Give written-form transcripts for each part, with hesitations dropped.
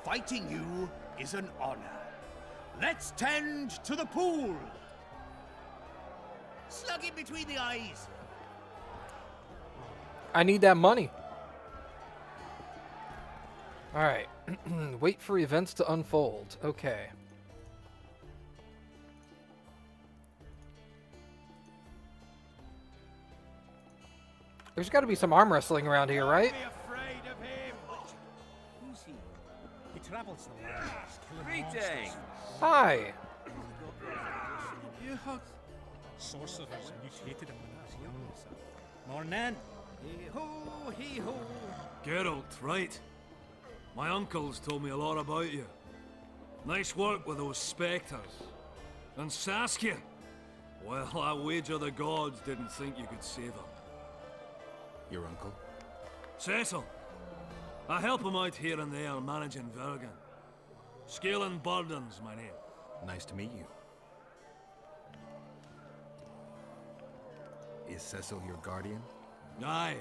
fighting you is an honor. Let's tend to the pool. Slug it between the eyes. I need that money. All right. Wait for events to unfold. Okay. There's got to be some arm wrestling around here, right? Don't be afraid of him. Who's he? He travels the land. Greetings! Hi. You have sorcerers mutated him when he was young, so. Morning. Hee-ho, hee-ho. Geralt, right? My uncle's told me a lot about you. Nice work with those spectres. And Saskia? Well, I wager the gods didn't think you could save her. Your uncle? Cecil. I help him out here and there managing Vergen. Scaling Burden's my name. Nice to meet you. Is Cecil your guardian? Aye.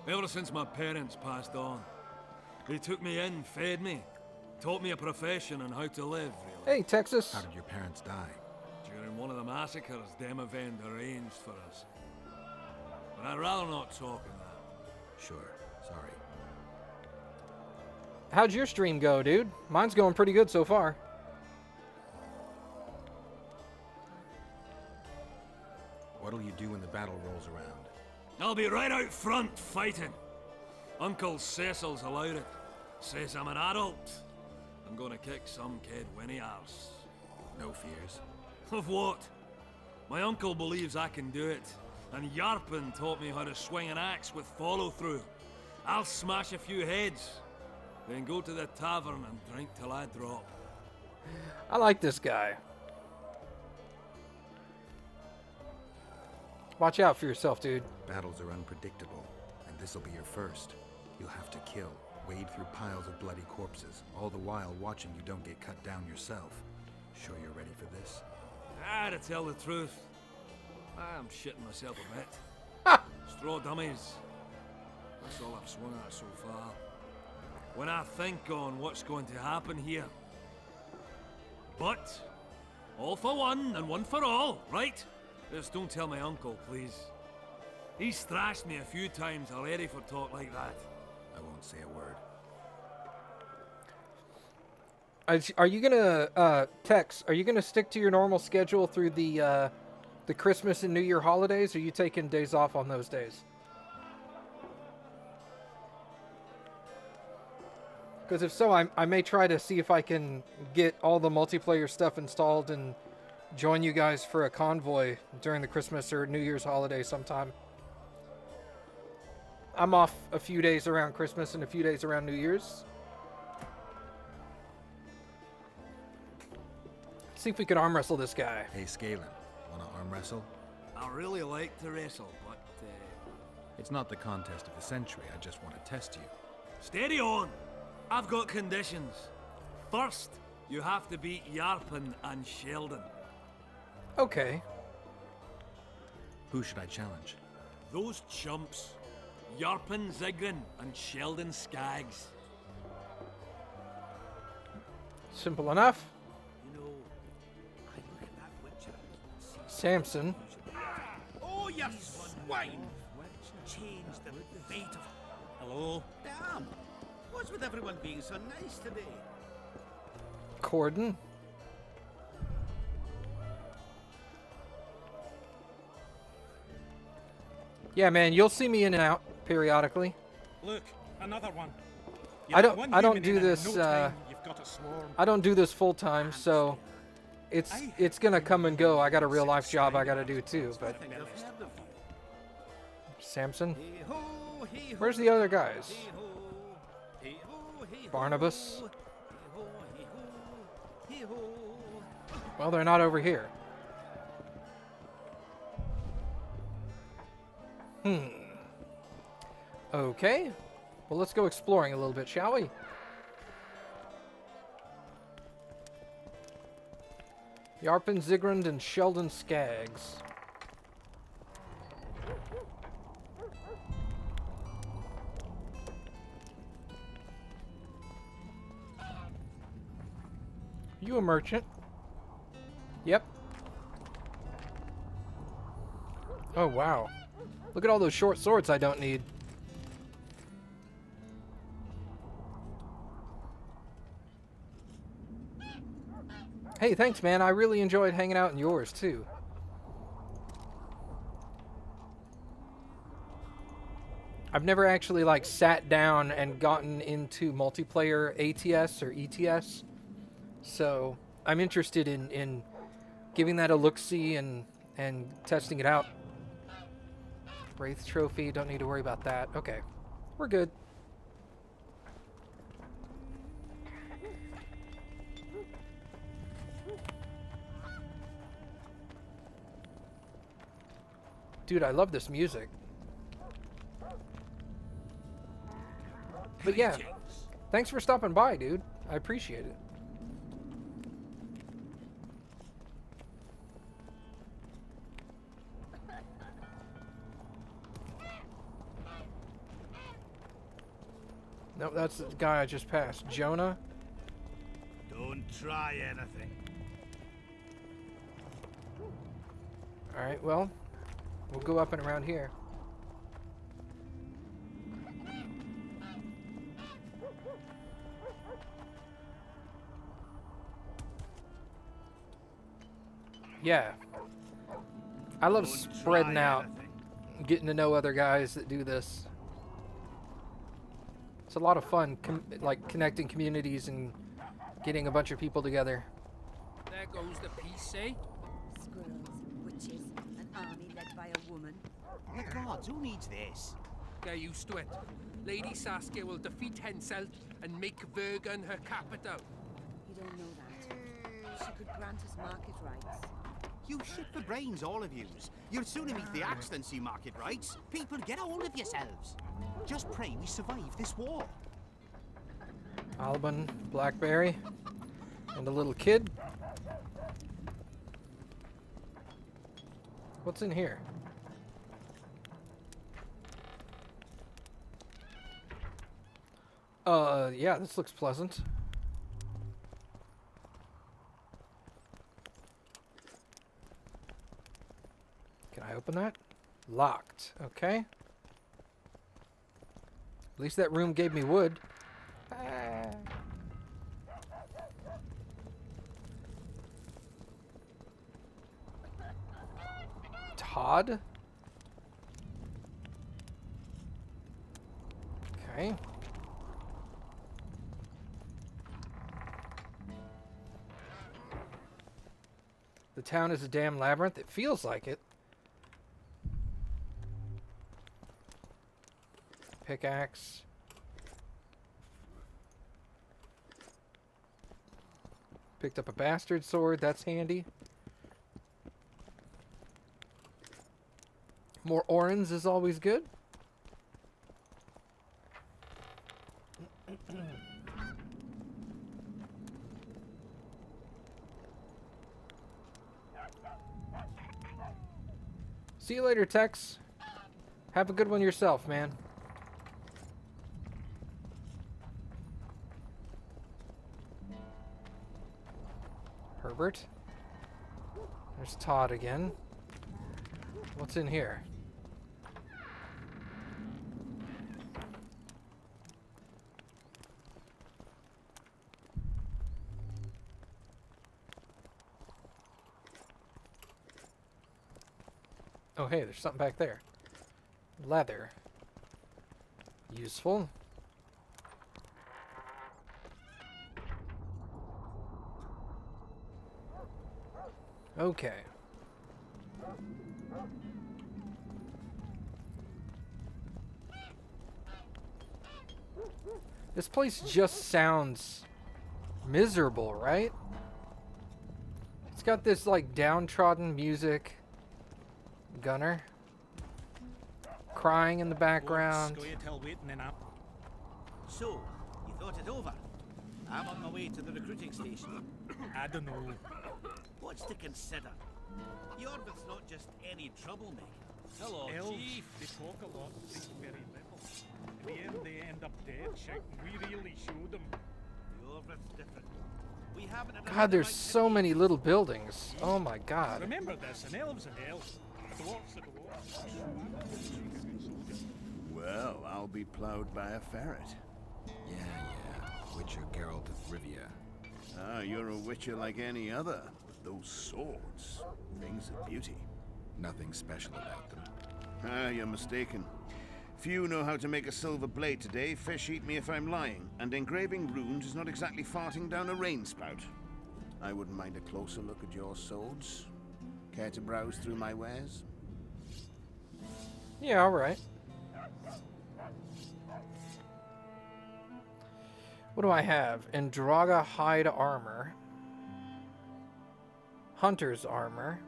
Ever since my parents passed on. They took me in, fed me, taught me a profession and how to live, really. Hey, Texas. How did your parents die? During one of the massacres Demavend arranged for us. But I'd rather not talk on that. Sure. Sorry. How'd your stream go, dude? Mine's going pretty good so far. What'll you do when the battle rolls around? I'll be right out front fighting. Uncle Cecil's allowed it. Says I'm an adult. I'm gonna kick some kid when he asks. No fears. Of what? My uncle believes I can do it. And Yarpen taught me how to swing an axe with follow-through. I'll smash a few heads. Then go to the tavern and drink till I drop. I like this guy. Watch out for yourself, dude. Battles are unpredictable, and this'll be your first. You'll have to kill, wade through piles of bloody corpses, all the while watching you don't get cut down yourself. Sure you're ready for this? To tell the truth, I'm shitting myself a bit. Ha! Straw dummies. That's all I've swung at so far. When I think on what's going to happen here. But, all for one and one for all, right? Just don't tell my uncle, please. He's thrashed me a few times already for talk like that. I won't say a word. Are you gonna, Tex, are you gonna stick to your normal schedule through the Christmas and New Year holidays, or are you taking days off on those days? Because if so, I may try to see if I can get all the multiplayer stuff installed and join you guys for a convoy during the Christmas or New Year's holiday sometime. I'm off a few days around Christmas and a few days around New Year's. See if we can arm wrestle this guy. Hey, Scoia'tael, wanna arm wrestle? I really like to wrestle, but It's not the contest of the century, I just want to test you. steady on! I've got conditions. First, you have to beat Yarpen and Sheldon. Okay. Who should I challenge? Those chumps. Yarpen Zigrin and Sheldon Skaggs. Simple enough. You know, I look at that witcher and see Samson. Oh, you swine! change the fate of. Hello. Damn! What's with everyone being so nice today? Corden. Yeah, man, you'll see me in and out periodically. Look, another one. I don't- One I don't human do in and in this, no time, you've got a swarm. I don't do this full time, so it's gonna come and go. I got a real life job I gotta do too. I But think I've heard of you. Samson, Hee-ho, hee-ho, where's the other guys? hee-ho, hee-ho, hee-ho, Barnabas. hee-ho, hee-ho, hee-ho. Well, they're not over here. Okay. Well, let's go exploring a little bit, shall we? Yarpen Zigrand and Sheldon Skaggs. You a merchant? Yep. Oh, wow. Look at all those short swords I don't need. Hey, thanks, man. I really enjoyed hanging out in yours, too. I've never actually, like, sat down and gotten into multiplayer ATS or ETS. So, I'm interested in giving that a look-see and testing it out. Wraith trophy, don't need to worry about that. Okay, we're good. Dude, I love this music. But yeah, thanks for stopping by, dude. I appreciate it. No, that's the guy I just passed. Jonah? Don't try anything. Alright, well, we'll go up and around here. Yeah. I love spreading out, getting to know other guys that do this. It's a lot of fun, like connecting communities and getting a bunch of people together. There goes the peace, eh? Squirrels, witches, an army led by a woman. The gods, who needs this? Get used to it. Lady Saskia will defeat Henselt and make Vergen her capital. You don't know that. She could grant us market rights. You shit for brains, all of yous. You'll sooner meet the axe than see market rights. People, get a hold of yourselves. Just pray we survive this war. Alban, Blackberry, and a little kid. What's in here? Yeah, this looks pleasant. Can I open that? Locked. Okay. At least that room gave me wood. Todd? Okay. The town is a damn labyrinth. It feels like it. Pickaxe. Picked up a bastard sword. That's handy. More orans is always good. See you later, Tex. Have a good one yourself, man. Herbert. There's Todd again. What's in here? Oh, hey, there's something back there. Leather. Useful. Okay. This place just sounds miserable, right? It's got this, like, downtrodden music. Gunner. Crying in the background. Scoia'tael waiting in up. So, you thought it over? I'm on my way to the recruiting station. I don't know. What's to consider? Yorvith's not just any troublemaker. Hello, Elves, Chief. they talk a lot, say very little. In the end, they end up dead shouting, we really showed them. Yorvith's different. We haven't had God, there's so many little buildings. Oh my god. Remember this, and elves and elves. Dwarfs and dwarfs. Well, I'll be plowed by a ferret. Yeah. Witcher Geralt of Rivia. Ah, you're a witcher like any other. But those swords, things of beauty. Nothing special about them. Ah, you're mistaken. Few know how to make a silver blade today. Fish eat me if I'm lying. And engraving runes is not exactly farting down a rain spout. I wouldn't mind a closer look at your swords. Care to browse through my wares? Yeah, alright. What do I have? Andraga hide armor. Hunter's armor.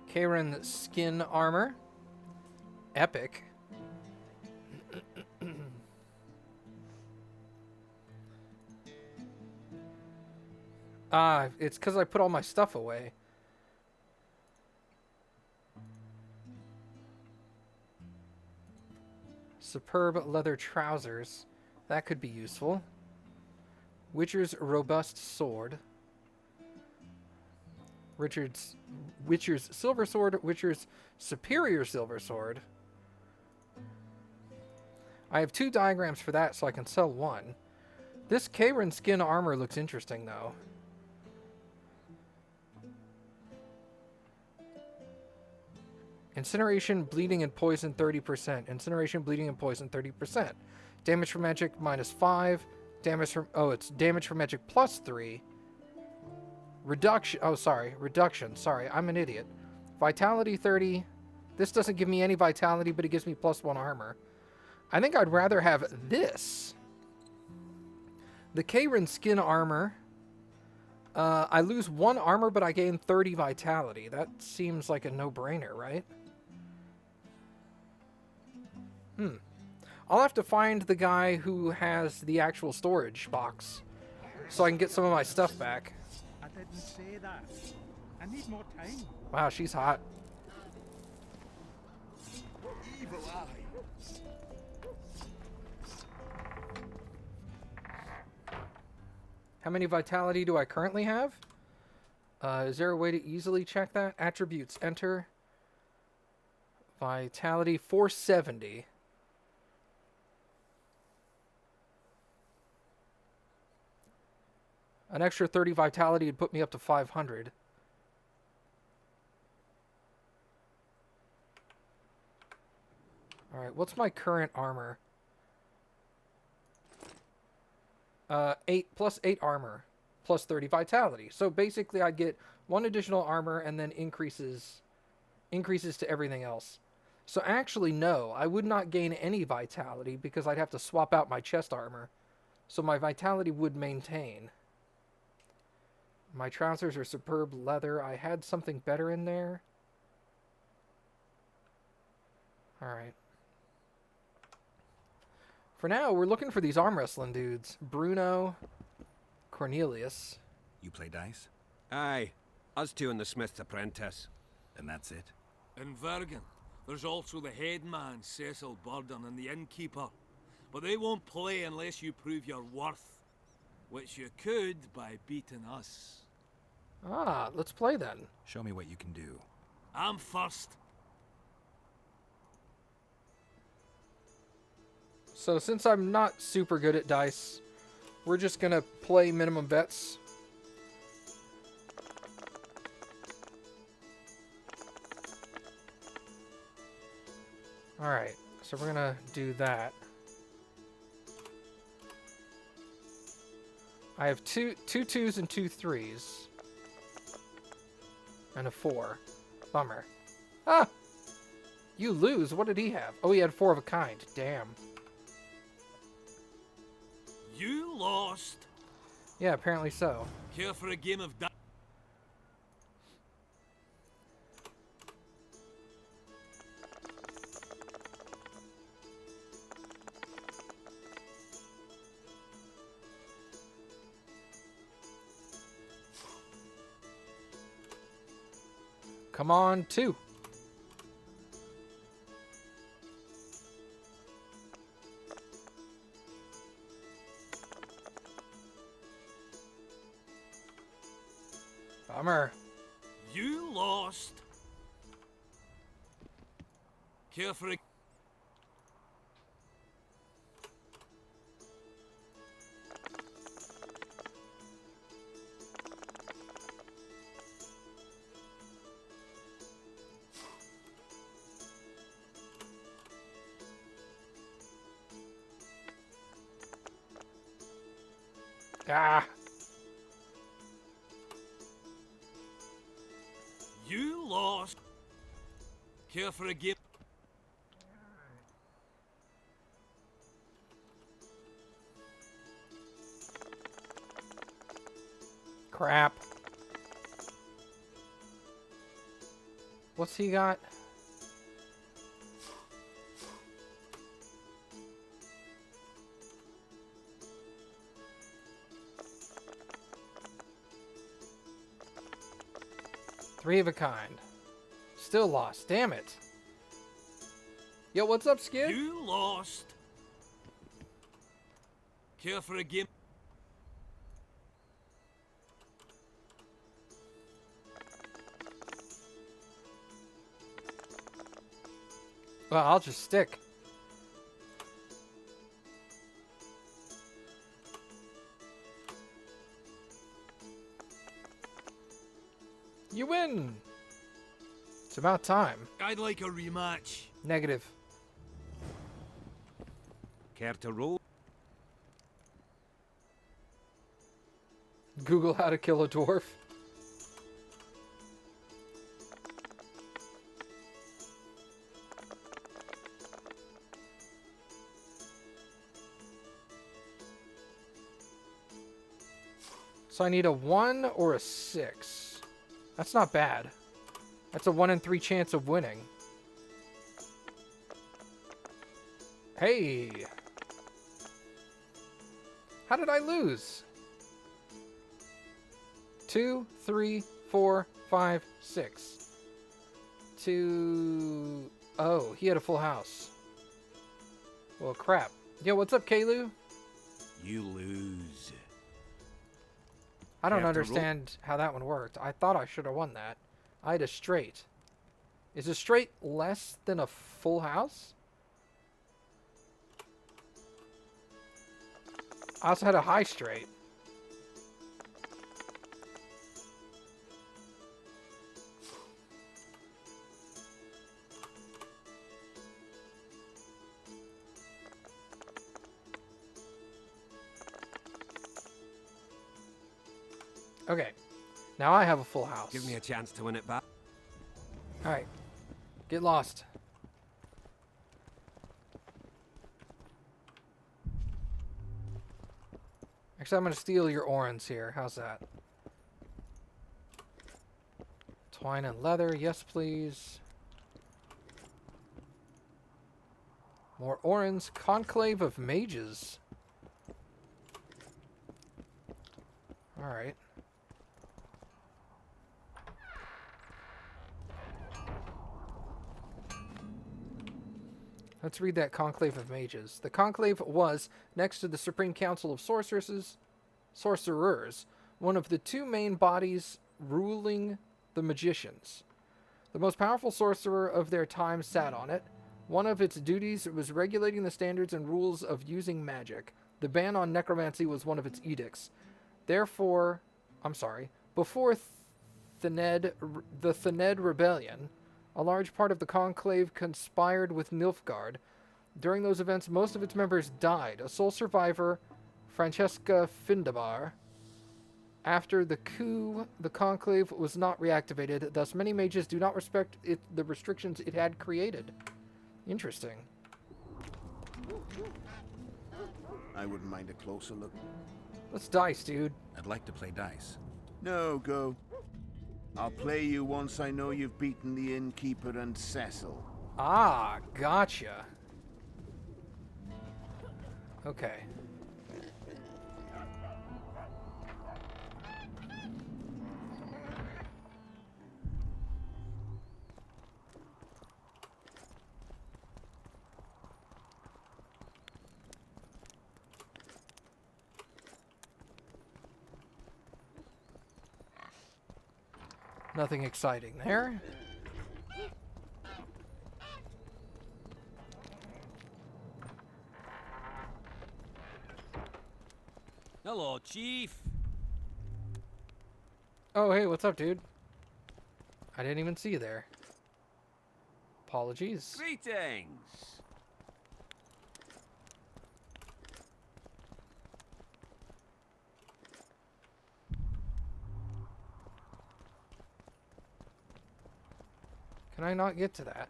Karen skin armor. Epic. It's because I put all my stuff away. Superb leather trousers. That could be useful. Witcher's robust sword. Witcher's silver sword. Witcher's superior silver sword. I have 2 diagrams for that, so I can sell 1. This Karen skin armor looks interesting, though. Incineration, bleeding, and poison 30%. Incineration, bleeding, and poison 30%. Damage from magic -5. Damage from... Oh, it's damage from magic +3. Reduction... Oh, sorry. Reduction. Sorry, I'm an idiot. Vitality 30. This doesn't give me any vitality, but it gives me +1 armor. I think I'd rather have this. The Karen skin armor. I lose 1 armor, but I gain 30 vitality. That seems like a no-brainer, right? I'll have to find the guy who has the actual storage box so I can get some of my stuff back. I didn't say that. I need more time. Wow, she's hot. Evil eye. How many vitality do I currently have? Is there a way to easily check that? Attributes, enter. Vitality 470. An extra 30 vitality would put me up to 500. Alright, what's my current armor? 8 plus 8 armor plus 30 vitality. So basically I'd get 1 additional armor and then increases to everything else. So actually no, I would not gain any vitality because I'd have to swap out my chest armor. So my vitality would maintain. My trousers are superb leather. I had something better in there. Alright. For now, we're looking for these arm wrestling dudes. Bruno, Cornelius. You play dice? Aye. Us 2 and the Smith's apprentice. And that's it? In Vergen, there's also the head man, Cecil Burden, and the innkeeper. But they won't play unless you prove your worth. Which you could by beating us. Ah, let's play then. Show me what you can do. I'm first. So since I'm not super good at dice, we're just gonna play minimum bets. Alright, so we're gonna do that. I have two 2s and 2 3s. And a 4. Bummer. Ah! You lose. What did he have? Oh, he had 4 of a kind. Damn. You lost. Yeah, apparently so. Care for a game of dice? Come on, 2. Bummer. You lost. Care for a... Ah. You lost. Care for a game? Crap. What's he got? Three of a kind. Still lost. Damn it. Yo, what's up, Skid? You lost. Care for a game? Well, I'll just stick. You win! It's about time. I'd like a rematch. Negative. Care to roll? Google how to kill a dwarf. So I need a 1 or a 6. That's not bad. That's a 1 in 3 chance of winning. Hey! How did I lose? 2, 3, 4, 5, 6. 2... Oh, he had a full house. Well, crap. Yo, what's up, Kalu? You lose. I don't Have to roll. understand how that one worked. I thought I should have won that. I had a straight. Is a straight less than a full house? I also had a high straight. Okay. Now I have a full house. Give me a chance to win it back. Alright. Get lost. Actually, I'm going to steal your orans here. How's that? Twine and leather. Yes, please. More orans. Conclave of mages. Alright. Let's read that Conclave of Mages. The Conclave was, next to the Supreme Council of Sorcerers, one of the two main bodies ruling the magicians. The most powerful sorcerer of their time sat on it. One of its duties was regulating the standards and rules of using magic. The ban on necromancy was one of its edicts. Before the Thaned Rebellion, a large part of the Conclave conspired with Nilfgaard. During those events, most of its members died. A sole survivor, Francesca Findabar. After the coup, the Conclave was not reactivated, thus many mages do not respect the restrictions it had created. Interesting. I wouldn't mind a closer look. Let's dice, dude. I'd like to play dice. No, go. I'll play you once I know you've beaten the innkeeper and Cecil. Ah, gotcha. Okay. Nothing exciting there. Hello, Chief. Oh, hey, what's up, dude? I didn't even see you there. Apologies. Greetings. Can I not get to that?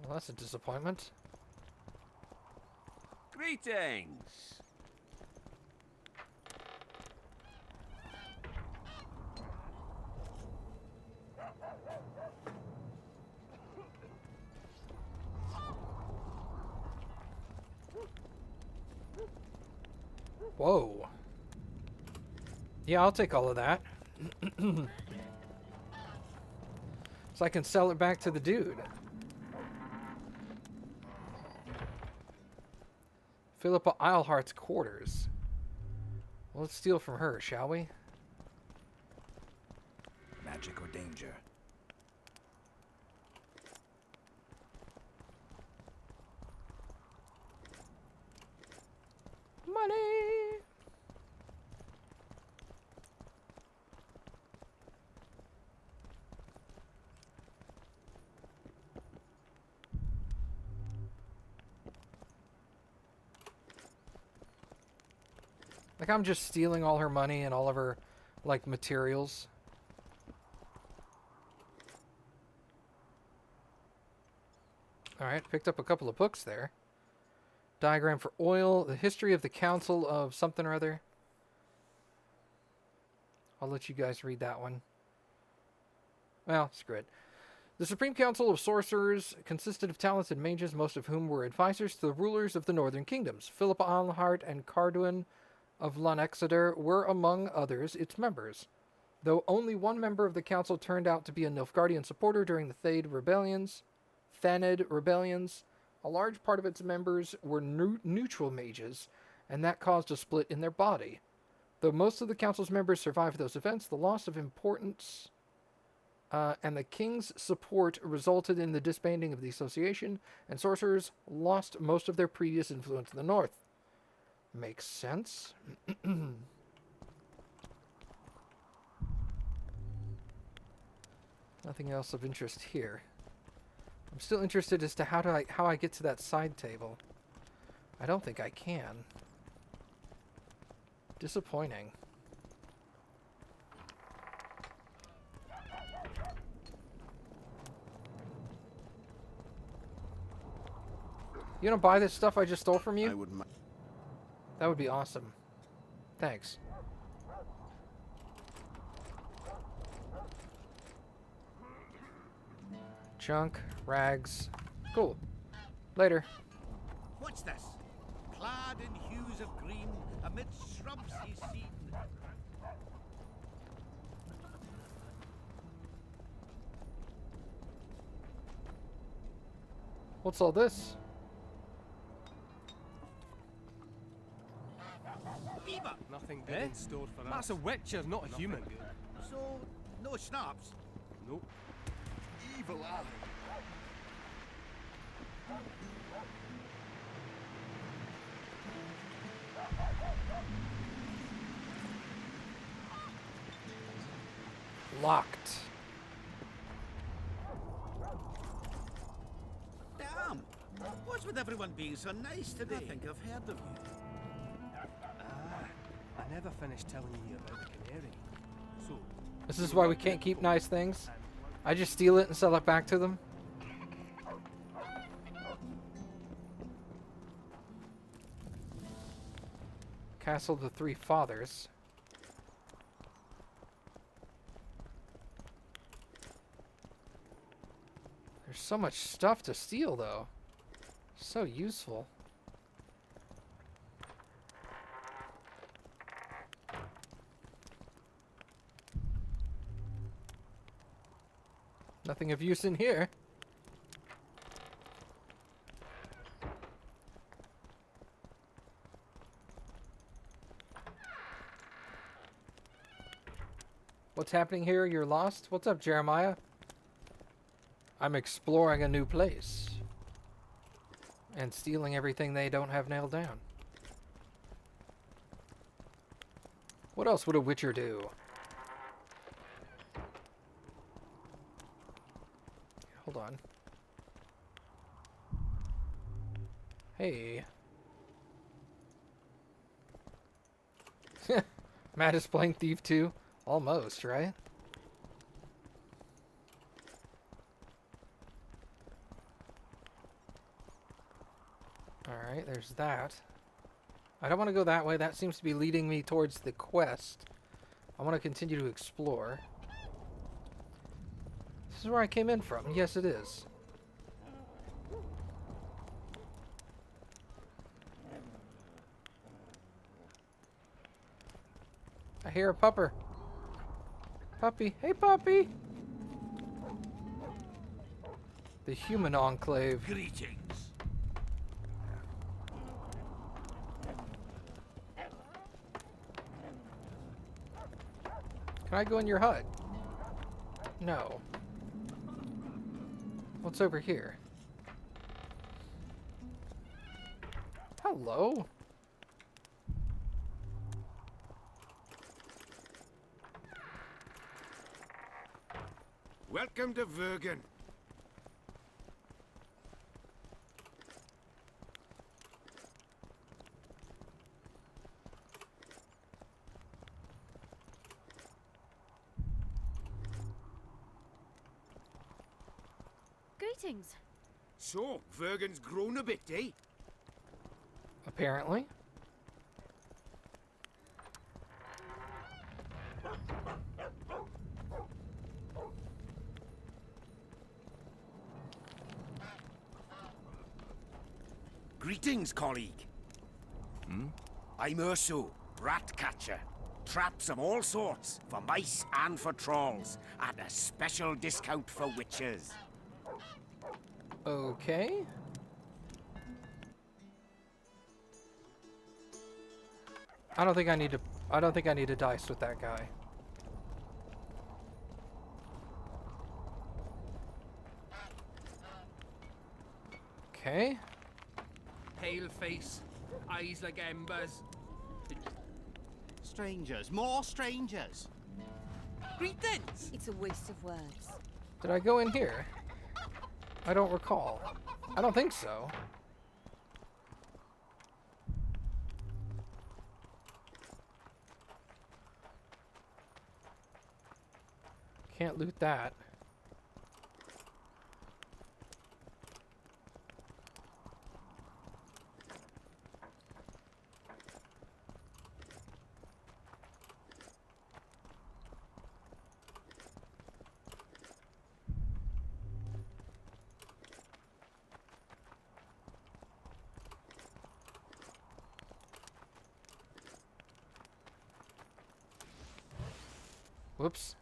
Well, that's a disappointment. Greetings. Whoa. Yeah, I'll take all of that. So I can sell it back to the dude. Philippa Eilhart's quarters. Well, let's steal from her, shall we? Magic or danger? Money! Like, I'm just stealing all her money and all of her, like, materials. Alright, picked up a couple of books there. Diagram for oil, the history of the Council of something or other. I'll let you guys read that one. Well, screw it. The Supreme Council of Sorcerers consisted of talented mages, most of whom were advisors to the rulers of the northern kingdoms. Philippa Eilhart and Carduin of Lanexeter were, among others, its members. Though only one member of the council turned out to be a Nilfgaardian supporter during the Thaned rebellions, a large part of its members were neutral mages, and that caused a split in their body. Though most of the council's members survived those events, the loss of importance and the king's support resulted in the disbanding of the association, and sorcerers lost most of their previous influence in the north. Makes sense. Nothing else of interest here. I'm still interested as to how I get to that side table. I don't think I can. Disappointing. You gonna buy this stuff I just stole from you? I wouldn't mind. That would be awesome. Thanks. Junk, rags. Cool. Later. What's this? Clad in hues of green, amidst shrubs he's seen. What's all this? Beaver! Nothing good in store for us. That's a witcher, not a human. So, no schnapps? Nope. Evil eye. Locked. Damn! What's with everyone being so nice today? I think I've heard of you. I never finished telling you about the canary. So, This is why we can't keep nice things. I just steal it and sell it back to them. Castle of the Three Fathers. There's so much stuff to steal, though. So useful. Nothing of use in here. What's happening here? You're lost? What's up, Jeremiah? I'm exploring a new place. And stealing everything they don't have nailed down. What else would a witcher do? Hold on. Hey. Matt is playing Thief 2? Almost, right? Alright, there's that. I don't want to go that way. That seems to be leading me towards the quest. I want to continue to explore. This is where I came in from. Yes, it is. I hear a pupper. Puppy. Hey, puppy! The human enclave. Greetings. Can I go in your hut? No. What's over here? Hello? Welcome to Vergen. Greetings. So, Vergen's grown a bit, eh? Apparently. Greetings, colleague. I'm Urso, rat catcher. Traps of all sorts, for mice and for trolls, at a special discount for witches. Okay. I don't think I need to dice with that guy. Okay. Pale face, eyes like embers. Strangers, more strangers. Greetings! It's a waste of words. Did I go in here? I don't recall. I don't think so. Can't loot that. Whoops.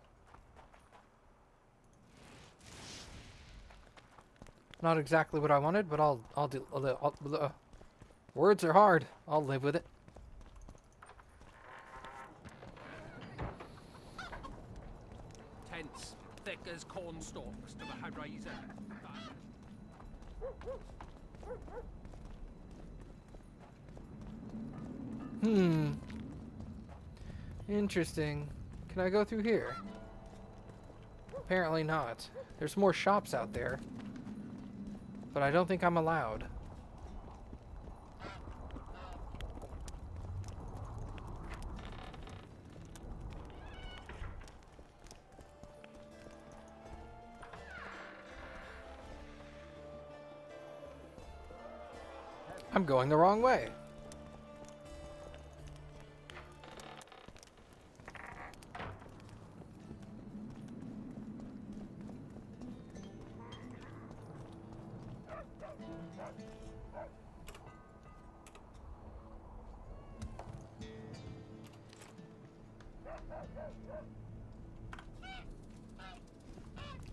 Not exactly what I wanted, but I'll do. Words are hard. I'll live with it. Tents, thick as corn stalks to the horizon. Interesting. Can I go through here? Apparently not. There's more shops out there. But I don't think I'm allowed. I'm going the wrong way.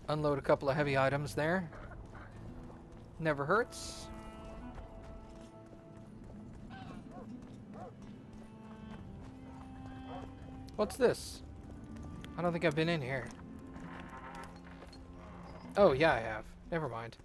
Unload a couple of heavy items there. Never hurts. What's this? I don't think I've been in here. Oh, yeah, I have. Never mind.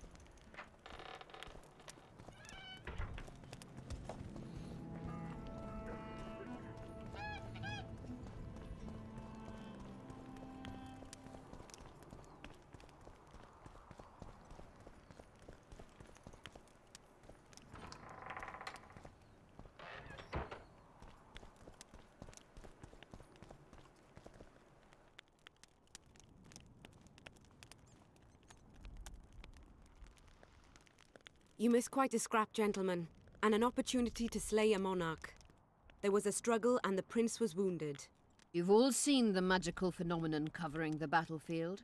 You missed quite a scrap, gentlemen, and an opportunity to slay a monarch. There was a struggle and the prince was wounded. You've all seen the magical phenomenon covering the battlefield.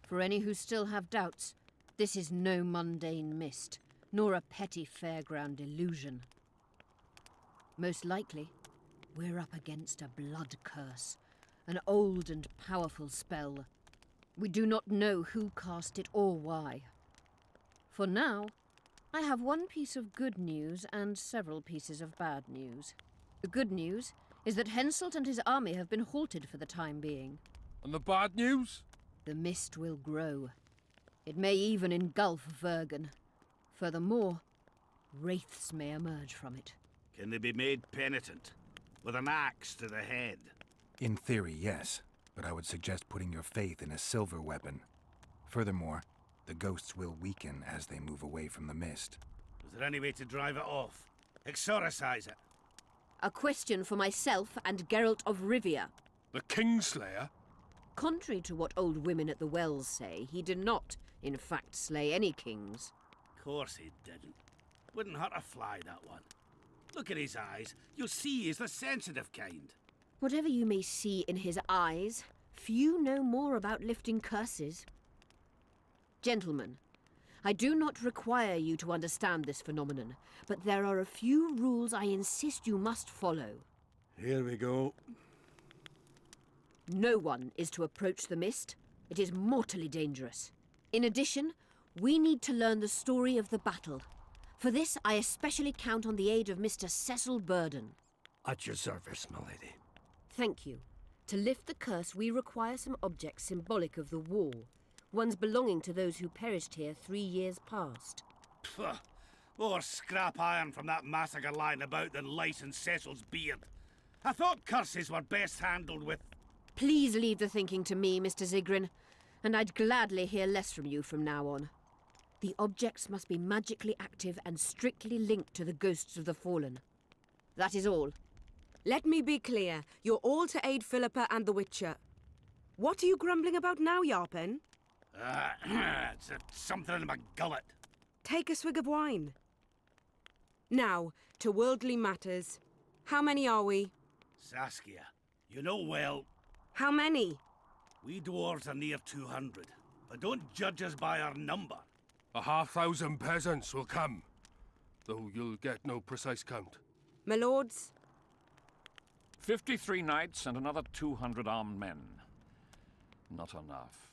For any who still have doubts, this is no mundane mist, nor a petty fairground illusion. Most likely, we're up against a blood curse, an old and powerful spell. We do not know who cast it or why. For now, I have one piece of good news and several pieces of bad news. The good news is that Henselt and his army have been halted for the time being. And the bad news? The mist will grow. It may even engulf Vergen. Furthermore, wraiths may emerge from it. Can they be made penitent? With an axe to the head? In theory, yes. But I would suggest putting your faith in a silver weapon. Furthermore, the ghosts will weaken as they move away from the mist. Is there any way to drive it off? Exorcise it? A question for myself and Geralt of Rivia. The Kingslayer? Contrary to what old women at the wells say, he did not, in fact, slay any kings. Course he didn't. Wouldn't hurt a fly, that one. Look at his eyes. You'll see he's the sensitive kind. Whatever you may see in his eyes, few know more about lifting curses. Gentlemen, I do not require you to understand this phenomenon, but there are a few rules I insist you must follow. Here we go. No one is to approach the mist. It is mortally dangerous. In addition, we need to learn the story of the battle. For this, I especially count on the aid of Mr. Cecil Burden. At your service, my lady. Thank you. To lift the curse, we require some objects symbolic of the war. Ones belonging to those who perished here 3 years past. Pfft. More scrap iron from that massacre lying about than lice in Cecil's beard. I thought curses were best handled with... Please leave the thinking to me, Mr. Zigrin, and I'd gladly hear less from you from now on. The objects must be magically active and strictly linked to the ghosts of the fallen. That is all. Let me be clear. You're all to aid Philippa and the Witcher. What are you grumbling about now, Yarpen? It's something in my gullet. Take a swig of wine. Now, to worldly matters. How many are we? Saskia, you know well... How many? We dwarves are near 200, but don't judge us by our number. 1,000 peasants will come, though you'll get no precise count. My lords? 53 knights and another 200 armed men. Not enough.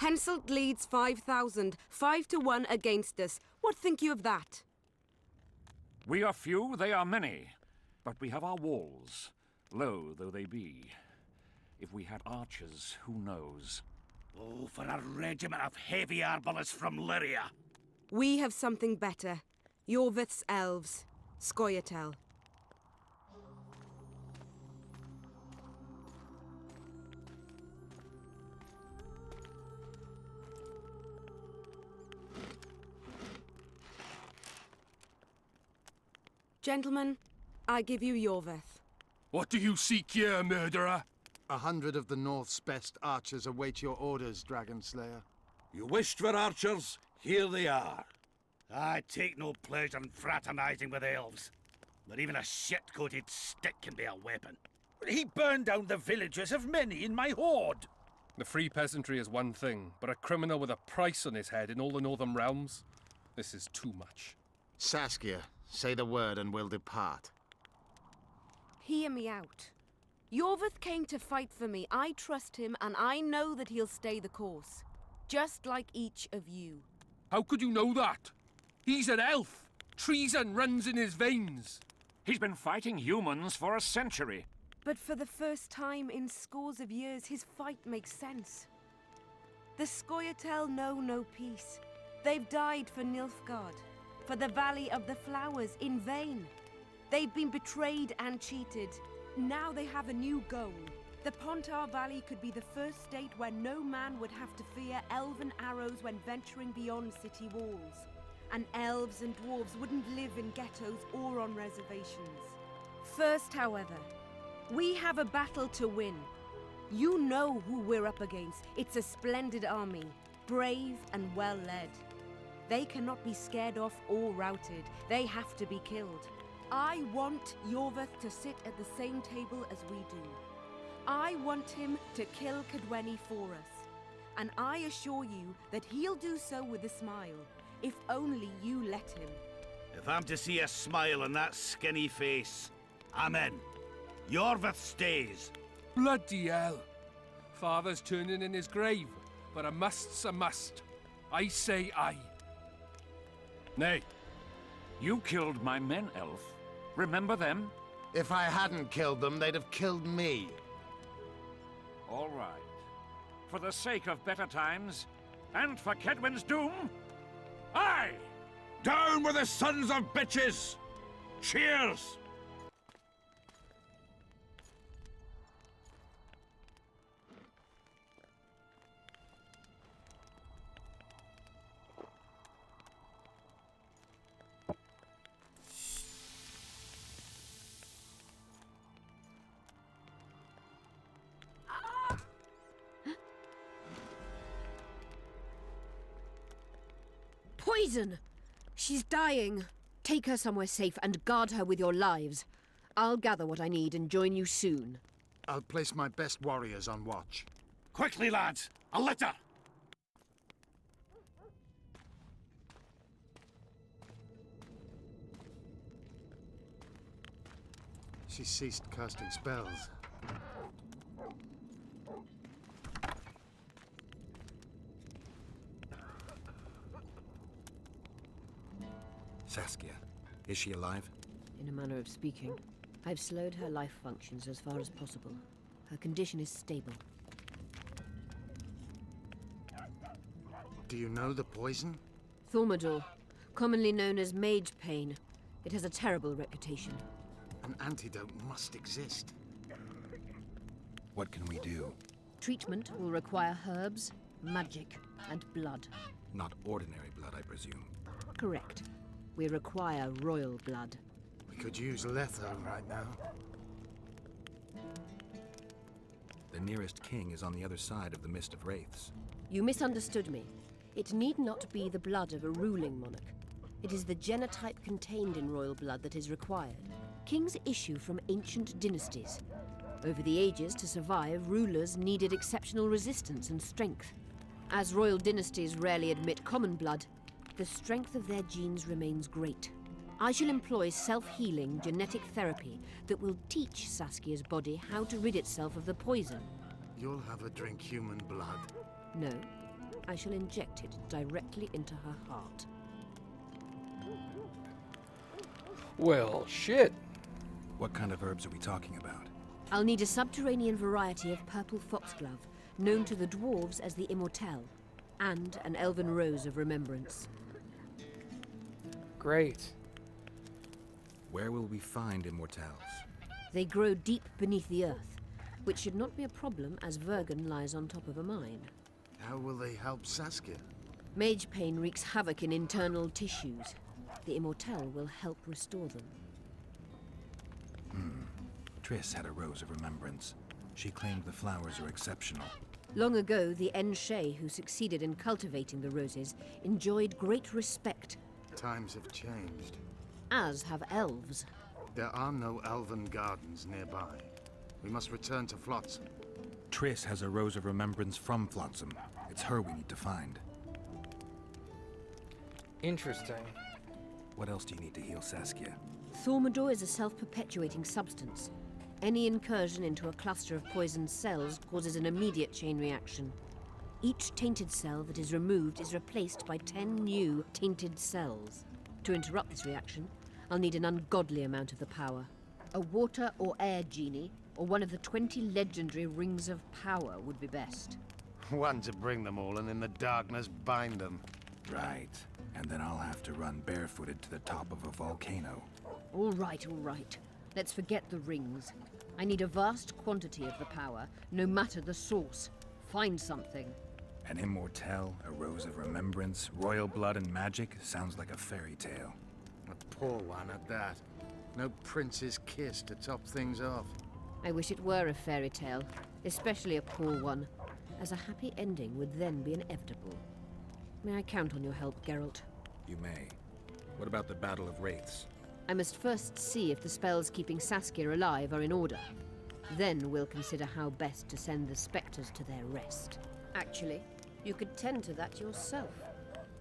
Henselt leads 5,000, 5 to 1 against us. What think you of that? We are few, they are many, but we have our walls, low though they be. If we had archers, who knows? Oh, for a regiment of heavy arbalists from Lyria. We have something better. Yorvith's elves. Scoia'tael. Gentlemen, I give you Yorvith. What do you seek here, murderer? 100 of the North's best archers await your orders, Dragon Slayer. You wished for archers? Here they are. I take no pleasure in fraternizing with elves. But even a shit-coated stick can be a weapon. He burned down the villages of many in my horde. The free peasantry is one thing, but a criminal with a price on his head in all the northern realms? This is too much. Saskia, say the word and we'll depart. Hear me out. Yorvith came to fight for me. I trust him, and I know that he'll stay the course. Just like each of you. How could you know that? He's an elf. Treason runs in his veins. He's been fighting humans for a century. But for the first time in scores of years, his fight makes sense. The Scoia'tael know no peace. They've died for Nilfgaard, for the Valley of the Flowers, in vain. They've been betrayed and cheated. Now they have a new goal. The Pontar Valley could be the first state where no man would have to fear elven arrows when venturing beyond city walls. And elves and dwarves wouldn't live in ghettos or on reservations. First, however, we have a battle to win. You know who we're up against. It's a splendid army, brave and well led. They cannot be scared off or routed. They have to be killed. I want Yorveth to sit at the same table as we do. I want him to kill Cadweni for us. And I assure you that he'll do so with a smile, if only you let him. If I'm to see a smile on that skinny face, I'm in. Yorveth stays. Bloody hell. Father's turning in his grave, but a must's a must. I say aye. Nay. You killed my men, Elf. Remember them? If I hadn't killed them, they'd have killed me. All right. For the sake of better times, and for Kedwen's doom, aye! Down with the sons of bitches! Cheers! Poison! She's dying. Take her somewhere safe and guard her with your lives. I'll gather what I need and join you soon. I'll place my best warriors on watch. Quickly, lads! A litter! She ceased casting spells. Saskia, is she alive? In a manner of speaking. I've slowed her life functions as far as possible. Her condition is stable. Do you know the poison? Thaumadour, commonly known as mage pain. It has a terrible reputation. An antidote must exist. What can we do? Treatment will require herbs, magic, and blood. Not ordinary blood, I presume. Correct. We require royal blood. We could use Letho right now. The nearest king is on the other side of the Mist of Wraiths. You misunderstood me. It need not be the blood of a ruling monarch. It is the genotype contained in royal blood that is required. Kings issue from ancient dynasties. Over the ages, to survive, rulers needed exceptional resistance and strength. As royal dynasties rarely admit common blood, the strength of their genes remains great. I shall employ self-healing genetic therapy that will teach Saskia's body how to rid itself of the poison. You'll have her drink human blood. No, I shall inject it directly into her heart. Well, shit. What kind of herbs are we talking about? I'll need a subterranean variety of purple foxglove, known to the dwarves as the Immortelle, and an elven rose of remembrance. Great. Where will we find immortelles? They grow deep beneath the earth, which should not be a problem as Vergen lies on top of a mine. How will they help Saskia? Mage pain wreaks havoc in internal tissues. The Immortelle will help restore them. Triss had a rose of remembrance. She claimed the flowers are exceptional. Long ago, the Enshe who succeeded in cultivating the roses enjoyed great respect. Times have changed. As have elves. There are no elven gardens nearby. We must return to Flotsam. Triss has a rose of remembrance from Flotsam. It's her we need to find. Interesting. What else do you need to heal Saskia? Thaumadour is a self-perpetuating substance. Any incursion into a cluster of poisoned cells causes an immediate chain reaction. Each tainted cell that is removed is replaced by 10 new tainted cells. To interrupt this reaction, I'll need an ungodly amount of the power. A water or air genie, or one of the 20 legendary rings of power would be best. One to bring them all and in the darkness bind them. Right. And then I'll have to run barefooted to the top of a volcano. All right, all right. Let's forget the rings. I need a vast quantity of the power, no matter the source. Find something. An immortelle, a rose of remembrance, royal blood and magic sounds like a fairy tale. A poor one at that. No prince's kiss to top things off. I wish it were a fairy tale, especially a poor one, as a happy ending would then be inevitable. May I count on your help, Geralt? You may. What about the Battle of Wraiths? I must first see if the spells keeping Saskia alive are in order. Then we'll consider how best to send the spectres to their rest. Actually, you could tend to that yourself.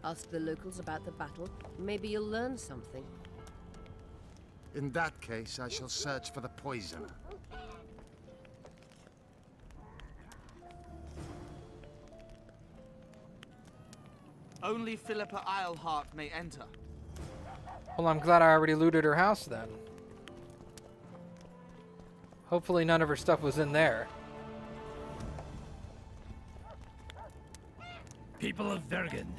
Ask the locals about the battle. Maybe you'll learn something. In that case, I shall search for the poisoner. Only Philippa Eilhart may enter. Well, I'm glad I already looted her house then. Hopefully none of her stuff was in there. People of Vergen,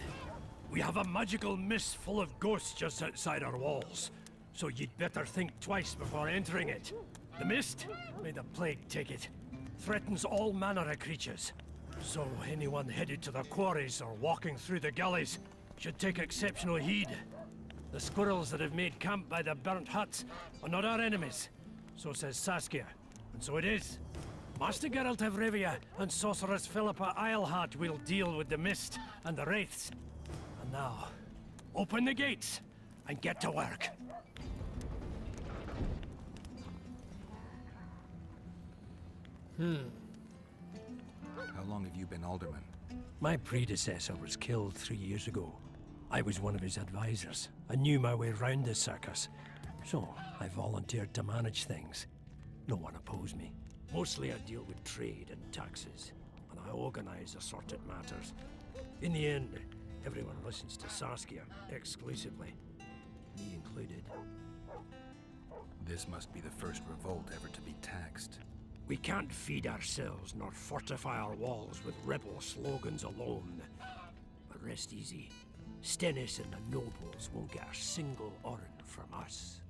we have a magical mist full of ghosts just outside our walls, so you'd better think twice before entering it. The mist, may the plague take it, threatens all manner of creatures. So anyone headed to the quarries or walking through the gullies should take exceptional heed. The squirrels that have made camp by the burnt huts are not our enemies, so says Saskia, and so it is. Master Geralt of Rivia and Sorceress Philippa Eilhart will deal with the mist and the wraiths. And now, open the gates and get to work. How long have you been alderman? My predecessor was killed 3 years ago. I was one of his advisors. I knew my way round the circus, so I volunteered to manage things. No one opposed me. Mostly I deal with trade and taxes, and I organize assorted matters. In the end, everyone listens to Saskia exclusively, me included. This must be the first revolt ever to be taxed. We can't feed ourselves nor fortify our walls with rebel slogans alone. But rest easy. Stennis and the nobles won't get a single oren from us.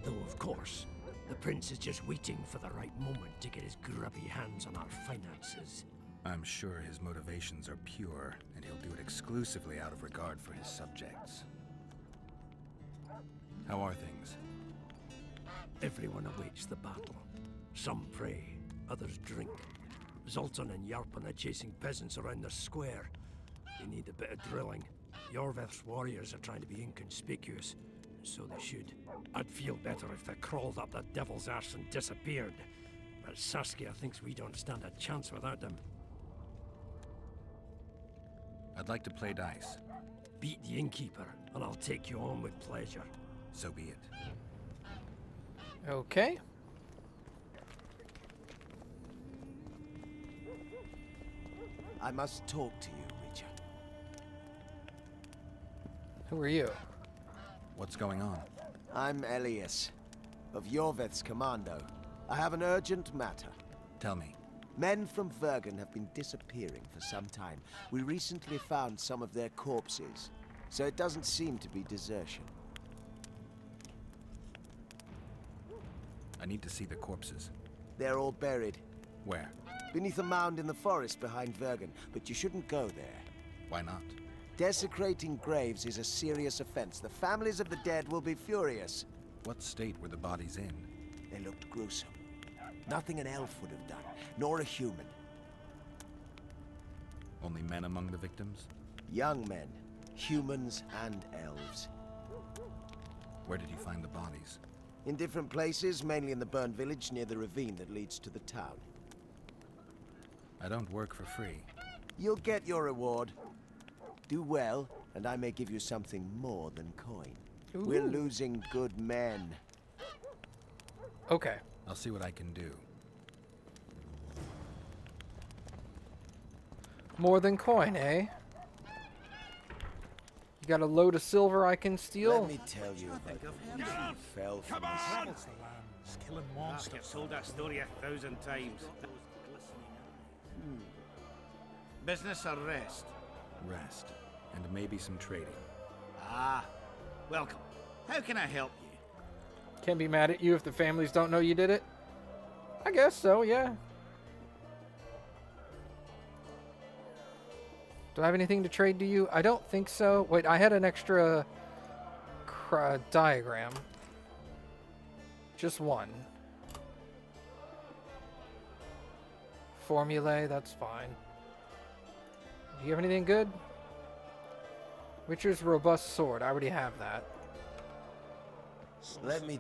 Though, of course, the prince is just waiting for the right moment to get his grubby hands on our finances. I'm sure his motivations are pure, and he'll do it exclusively out of regard for his subjects. How are things? Everyone awaits the battle. Some pray, others drink. Zoltan and Yarpan are chasing peasants around the square. They need a bit of drilling. Yorveth's warriors are trying to be inconspicuous, and so they should. I'd feel better if they crawled up that devil's arse and disappeared. But Saskia thinks we don't stand a chance without them. I'd like to play dice. Beat the innkeeper, and I'll take you on with pleasure. So be it. Okay. I must talk to you, Richard. Who are you? What's going on? I'm Elias, of Yorveth's commando. I have an urgent matter. Tell me. Men from Vergen have been disappearing for some time. We recently found some of their corpses, so it doesn't seem to be desertion. I need to see the corpses. They're all buried. Where? Beneath a mound in the forest behind Vergen, but you shouldn't go there. Why not? Desecrating graves is a serious offense. The families of the dead will be furious. What state were the bodies in? They looked gruesome. Nothing an elf would have done, nor a human. Only men among the victims? Young men, humans and elves. Where did you find the bodies? In different places, mainly in the burned village near the ravine that leads to the town. I don't work for free. You'll get your reward. Do well, and I may give you something more than coin. Ooh. We're losing good men. Okay. I'll see what I can do. More than coin, eh? Got a load of silver I can steal. Let me tell you about the week you fell from his Killing monsters. I've told that story 1,000 times. Business or rest? Rest. And maybe some trading. Ah, welcome. How can I help you? Can't be mad at you if the families don't know you did it. I guess so, yeah. Do I have anything to trade to you? I don't think so. Wait, I had an extra diagram. Just one. Formulae, that's fine. Do you have anything good? Witcher's robust sword. I already have that. Let me...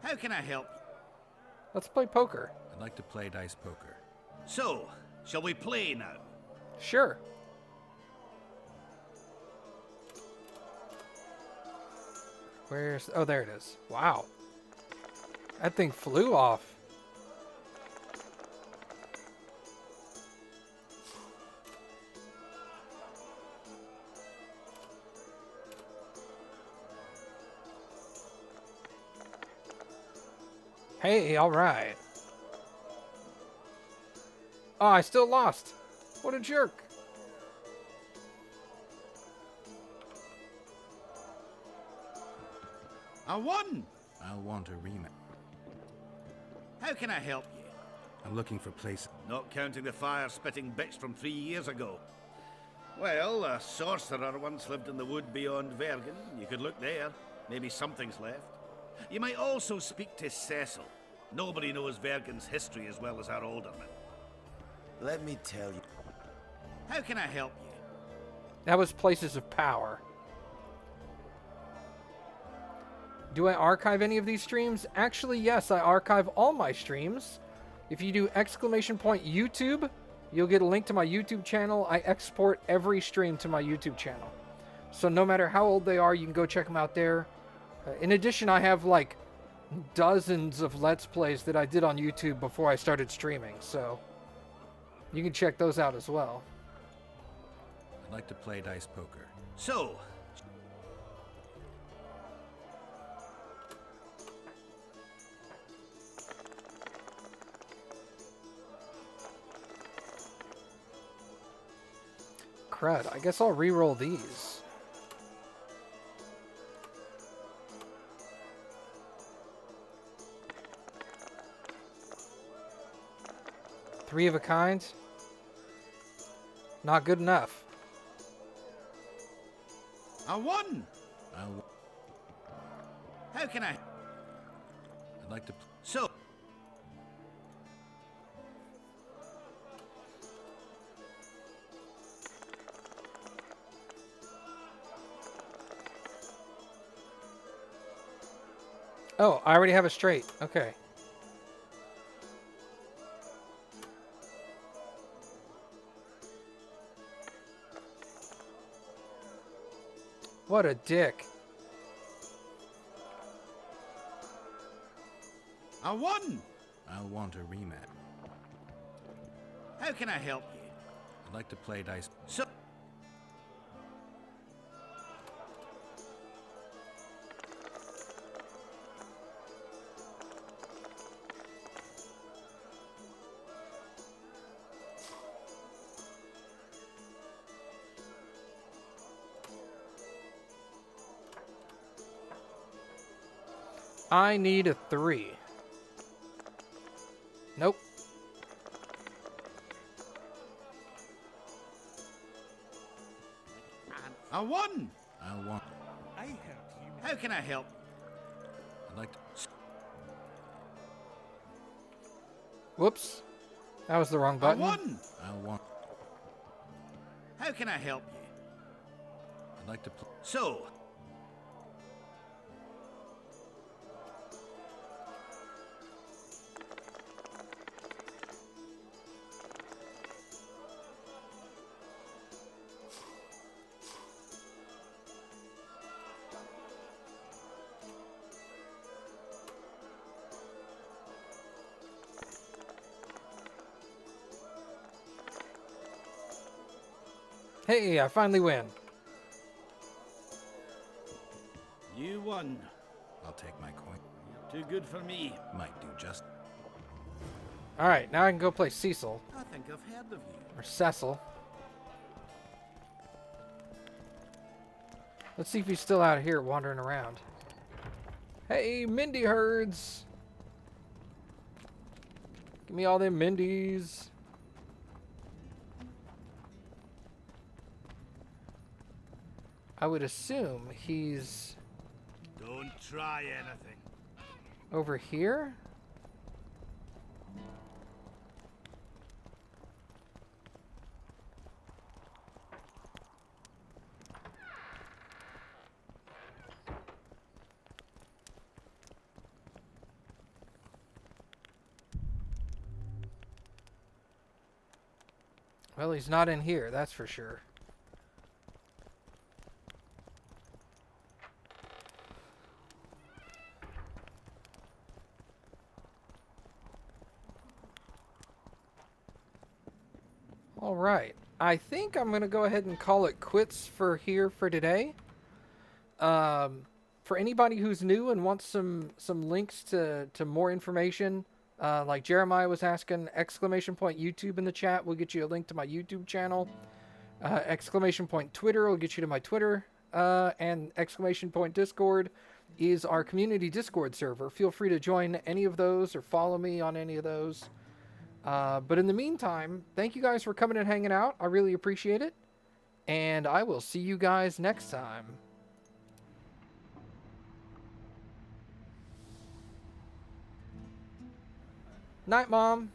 How can I help? Let's play poker. I'd like to play dice poker. So, shall we play now? Sure. Where's... Oh, there it is. Wow. That thing flew off. Hey, all right. Oh, I still lost. What a jerk. I won! I'll want a rematch. How can I help you? I'm looking for places. Not counting the fire-spitting bitch from 3 years ago. Well, a sorcerer once lived in the wood beyond Vergen. You could look there. Maybe something's left. You might also speak to Cecil. Nobody knows Vergen's history as well as our alderman. Let me tell you. How can I help you? That was places of power. Do I archive any of these streams? Actually, yes, I archive all my streams. If you do !YouTube, you'll get a link to my YouTube channel. I export every stream to my YouTube channel. So no matter how old they are, you can go check them out there. In addition, I have like dozens of Let's Plays that I did on YouTube before I started streaming. So you can check those out as well. I'd like to play dice poker. So, Crud, I guess I'll re-roll these. Three of a kind? Not good enough. I won! How can I? I'd like to... So... Oh, I already have a straight. Okay. What a dick. I won! I'll want a rematch. How can I help you? I'd like to play dice... So... I need a 3. Nope. I won! I'll want... I helped you. How can I help? I'd like to... Whoops. That was the wrong button. I won! I'll want... How can I help you? I'd like to play... So... Hey, I finally win. none. I'll take my coin. You're too good for me. Might do just. All right, now I can go play Cecil. I think I've heard of you. Or Cecil. Let's see if he's still out here wandering around. Hey, Mindy herds. Give me all them Mindies. I would assume he's... Don't try anything. over here? Well, he's not in here, that's for sure. All right. I think I'm going to go ahead and call it quits for here for today. For anybody who's new and wants some links to more information, like Jeremiah was asking, ! YouTube in the chat will get you a link to my YouTube channel. ! Twitter will get you to my Twitter. And ! Discord is our community Discord server. Feel free to join any of those or follow me on any of those. But in the meantime, thank you guys for coming and hanging out. I really appreciate it. And I will see you guys next time. Night, Mom.